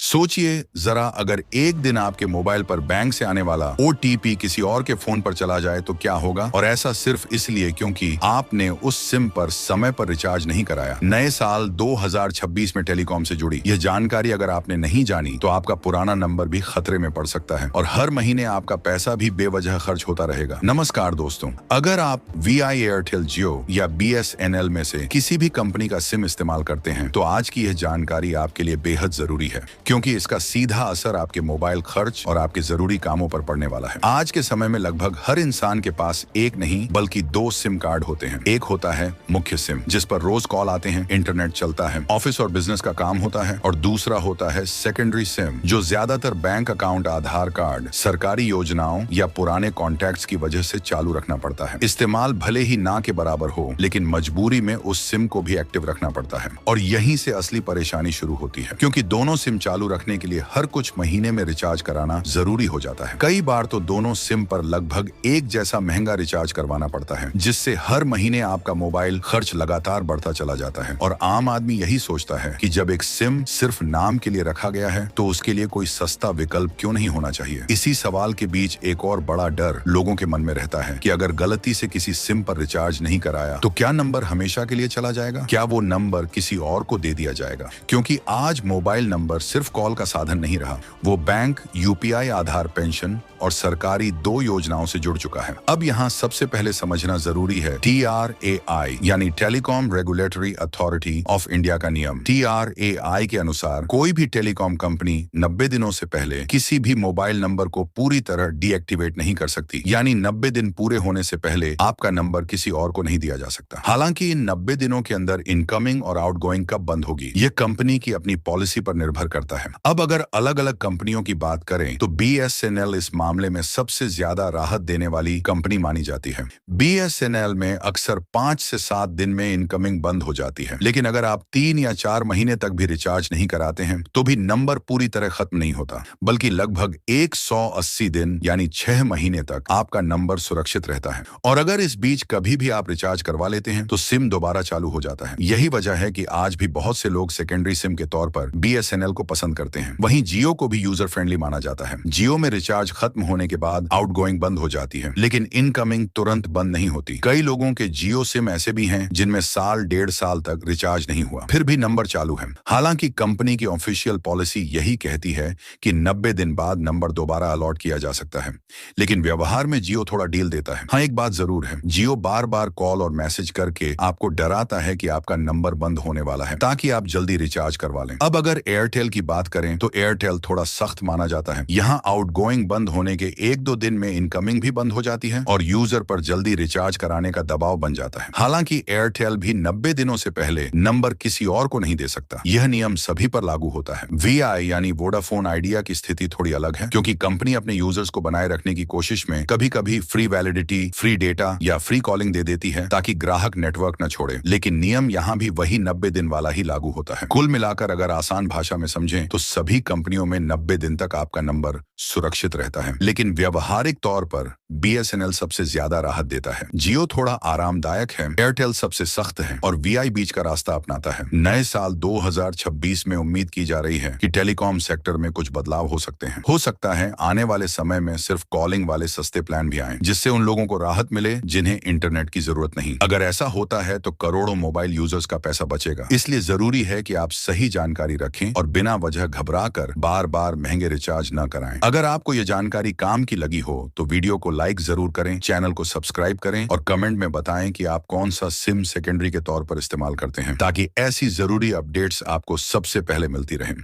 सोचिए जरा, अगर एक दिन आपके मोबाइल पर बैंक से आने वाला ओटीपी किसी और के फोन पर चला जाए तो क्या होगा। और ऐसा सिर्फ इसलिए क्योंकि आपने उस सिम पर समय पर रिचार्ज नहीं कराया। नए साल 2026 में टेलीकॉम से जुड़ी यह जानकारी अगर आपने नहीं जानी तो आपका पुराना नंबर भी खतरे में पड़ सकता है और हर महीने आपका पैसा भी बेवजह खर्च होता रहेगा। नमस्कार दोस्तों, अगर आप वीआई, एयरटेल, जियो या बीएसएनएल में से किसी भी कंपनी का सिम इस्तेमाल करते हैं तो आज की यह जानकारी आपके लिए बेहद जरूरी है, क्योंकि इसका सीधा असर आपके मोबाइल खर्च और आपके जरूरी कामों पर पड़ने वाला है। आज के समय में लगभग हर इंसान के पास एक नहीं बल्कि दो सिम कार्ड होते हैं। एक होता है मुख्य सिम, जिस पर रोज कॉल आते हैं, इंटरनेट चलता है, ऑफिस और बिजनेस का काम होता है, और दूसरा होता है सेकेंडरी सिम, जो ज्यादातर बैंक अकाउंट, आधार कार्ड, सरकारी योजनाओं या पुराने कॉन्टैक्ट्स की वजह से चालू रखना पड़ता है। इस्तेमाल भले ही ना के बराबर हो, लेकिन मजबूरी में उस सिम को भी एक्टिव रखना पड़ता है। और यहीं से असली परेशानी शुरू होती है, क्योंकि दोनों सिम चालू रखने के लिए हर कुछ महीने में रिचार्ज कराना जरूरी हो जाता है। कई बार तो दोनों सिम पर लगभग एक जैसा महंगा रिचार्ज करवाना पड़ता है, जिससे हर महीने आपका मोबाइल खर्च लगातार बढ़ता चला जाता है। और आम आदमी यही सोचता है कि जब एक सिम सिर्फ नाम के लिए रखा गया है तो उसके लिए कोई सस्ता विकल्प क्यों नहीं होना चाहिए। इसी सवाल के बीच एक और बड़ा डर लोगों के मन में रहता है कि अगर गलती से किसी सिम पर रिचार्ज नहीं कराया तो क्या नंबर हमेशा के लिए चला जाएगा, क्या वो नंबर किसी और को दे दिया जाएगा। क्योंकि आज मोबाइल नंबर सिर्फ कॉल का साधन नहीं रहा, वो बैंक, यूपीआई, आधार, पेंशन और सरकारी 2 योजनाओं से जुड़ चुका है। अब यहाँ सबसे पहले समझना जरूरी है TRAI यानी telecom regulatory authority of India का नियम। TRAI के अनुसार कोई भी टेलीकॉम कंपनी 90 दिनों से पहले किसी भी मोबाइल नंबर को पूरी तरह डीएक्टिवेट नहीं कर सकती, यानी 90 दिन पूरे होने से पहले आपका नंबर किसी और को नहीं दिया जा सकता। हालांकि इन 90 दिनों के अंदर इनकमिंग और आउटगोइंग कब बंद होगी, ये कंपनी की अपनी पॉलिसी पर निर्भर करता है। अब अगर अलग अलग कंपनियों की बात करें तो बीएसएनएल इस मामले में सबसे ज्यादा राहत देने वाली कंपनी मानी जाती है। बीएसएनएल में अक्सर 5 से 7 दिन में इनकमिंग बंद हो जाती है, लेकिन अगर आप 3 या 4 महीने तक भी रिचार्ज नहीं कराते हैं तो भी नंबर पूरी तरह खत्म नहीं होता, बल्कि लगभग 180 दिन यानी 6 महीने तक आपका नंबर सुरक्षित रहता है। और अगर इस बीच कभी भी आप रिचार्ज करवा लेते हैं तो सिम दोबारा चालू हो जाता है। यही वजह है कि आज भी बहुत से लोग सेकेंडरी सिम के तौर पर बीएसएनएल को पसंद करते हैं। वहीं जियो को भी यूजर फ्रेंडली माना जाता है। जियो में रिचार्ज खत्म होने के बाद आउटगोइंग बंद हो जाती है, लेकिन इनकमिंग तुरंत बंद नहीं होती। कई लोगों के जियो सिम ऐसे भी हैं जिनमें साल 1.5 साल तक रिचार्ज नहीं हुआ, फिर भी नंबर चालू है। हालांकि कंपनी की ऑफिशियल पॉलिसी यही कहती है कि 90 दिन बाद नंबर दोबारा अलॉट किया जा सकता है, लेकिन व्यवहार में जियो थोड़ा डील देता है। हाँ, एक बात जरूर है, जियो बार बार कॉल और मैसेज करके आपको डराता है कि आपका नंबर बंद होने वाला है, ताकि आप जल्दी रिचार्ज करवा लें। अब अगर एयरटेल की बात करें तो एयरटेल थोड़ा सख्त माना जाता है। यहाँ आउटगोइंग बंद होने के 1-2 दिन में इनकमिंग भी बंद हो जाती है और यूजर पर जल्दी रिचार्ज कराने का दबाव बन जाता है। हालांकि एयरटेल भी 90 दिनों से पहले नंबर किसी और को नहीं दे सकता। यह नियम सभी पर लागू होता है। वीआई यानी वोडाफोन आइडिया की स्थिति थोड़ी अलग है, क्योंकि कंपनी अपने यूजर्स को बनाए रखने की कोशिश में कभी कभी फ्री वैलिडिटी, फ्री डेटा या फ्री कॉलिंग दे देती है ताकि ग्राहक नेटवर्क न छोड़े, लेकिन नियम यहाँ भी वही 90 दिन वाला ही लागू होता है। कुल मिलाकर अगर आसान भाषा में समझें तो सभी कंपनियों में 90 दिन तक आपका नंबर सुरक्षित रहता है, लेकिन व्यवहारिक तौर पर बीएसएनएल सबसे ज्यादा राहत देता है। जियो थोड़ा आरामदायक है, एयरटेल सबसे सख्त है और वीआई बीच का रास्ता अपनाता है। नए साल 2026 में उम्मीद की जा रही है कि टेलीकॉम सेक्टर में कुछ बदलाव हो सकते हैं। हो सकता है आने वाले समय में सिर्फ कॉलिंग वाले सस्ते प्लान भी आएं, जिससे उन लोगों को राहत मिले जिन्हें इंटरनेट की जरूरत नहीं। अगर ऐसा होता है तो करोड़ों मोबाइल यूजर्स का पैसा बचेगा। इसलिए जरूरी है कि आप सही जानकारी रखें और बिना वजह घबराकर बार बार महंगे रिचार्ज न कराएं। अगर आपको यह जानकारी काम की लगी हो तो वीडियो को लाइक जरूर करें, चैनल को सब्सक्राइब करें और कमेंट में बताएं कि आप कौन सा सिम सेकेंडरी के तौर पर इस्तेमाल करते हैं, ताकि ऐसी जरूरी अपडेट्स आपको सबसे पहले मिलती रहें।